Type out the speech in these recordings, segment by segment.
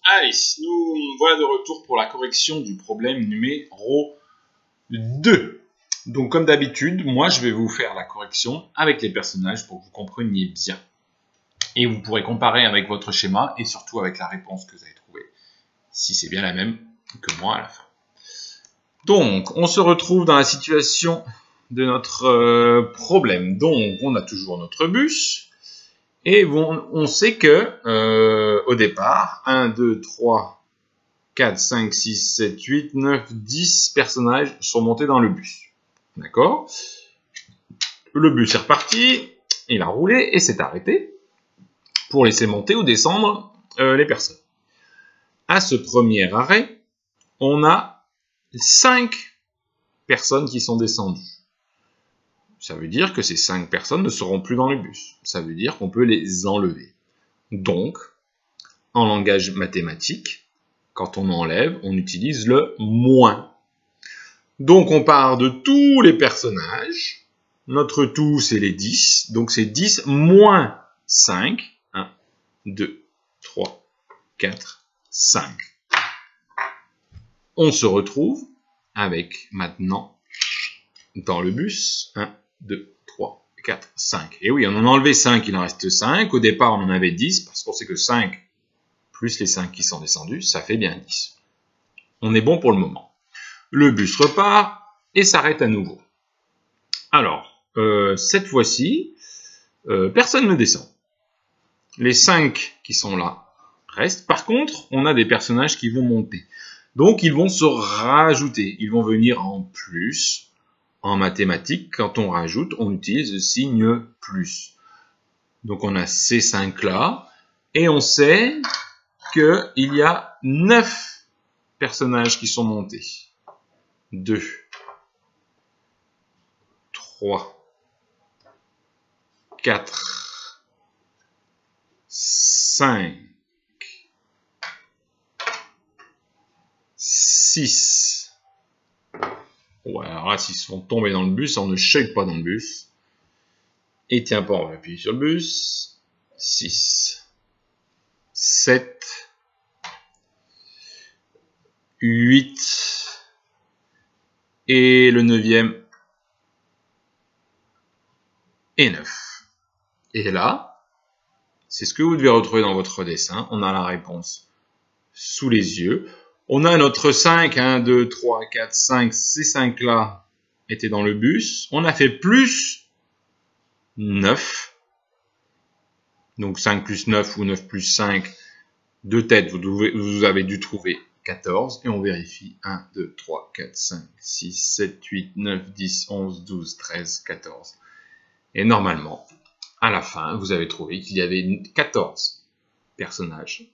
Allez, nous voilà de retour pour la correction du problème numéro 2. Donc comme d'habitude, moi je vais vous faire la correction avec les personnages pour que vous compreniez bien. Et vous pourrez comparer avec votre schéma et surtout avec la réponse que vous avez trouvée, si c'est bien la même que moi à la fin. Donc, on se retrouve dans la situation de notre problème. Donc, on a toujours notre bus. Et on sait que, au départ, 1, 2, 3, 4, 5, 6, 7, 8, 9, 10 personnages sont montés dans le bus. D'accord? Le bus est reparti, il a roulé et s'est arrêté pour laisser monter ou descendre les personnes. À ce premier arrêt, on a 5 personnes qui sont descendues. Ça veut dire que ces 5 personnes ne seront plus dans le bus. Ça veut dire qu'on peut les enlever. Donc, en langage mathématique, quand on enlève, on utilise le moins. Donc, on part de tous les personnages. Notre tout, c'est les 10. Donc, c'est 10 moins 5. 1, 2, 3, 4, 5. On se retrouve avec maintenant, dans le bus, 1, 2, 3, 4, 5. Et oui, on en a enlevé 5, il en reste 5. Au départ, on en avait 10, parce qu'on sait que 5, plus les 5 qui sont descendus, ça fait bien 10. On est bon pour le moment. Le bus repart et s'arrête à nouveau. Alors, cette fois-ci, personne ne descend. Les 5 qui sont là restent. Par contre, on a des personnages qui vont monter. Donc, ils vont se rajouter. Ils vont venir en plus. En mathématiques, quand on rajoute, on utilise le signe plus. Donc, on a ces 5-là. Et on sait qu'il y a 9 personnages qui sont montés. 2, 3, 4, 5, 6. Ouais, alors là, s'ils sont tombés dans le bus, on ne shake pas dans le bus. Et tiens pas, on va appuyer sur le bus. 6, 7, 8, et le 9e, et 9. Et là, c'est ce que vous devez retrouver dans votre dessin. On a la réponse sous les yeux. On a notre 5, 1, 2, 3, 4, 5, ces 5-là étaient dans le bus. On a fait plus 9. Donc 5 plus 9 ou 9 plus 5, de tête, vous avez dû trouver 14. Et on vérifie 1, 2, 3, 4, 5, 6, 7, 8, 9, 10, 11, 12, 13, 14. Et normalement, à la fin, vous avez trouvé qu'il y avait 14 personnages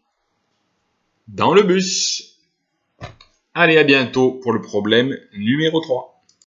dans le bus. Allez, à bientôt pour le problème numéro 3.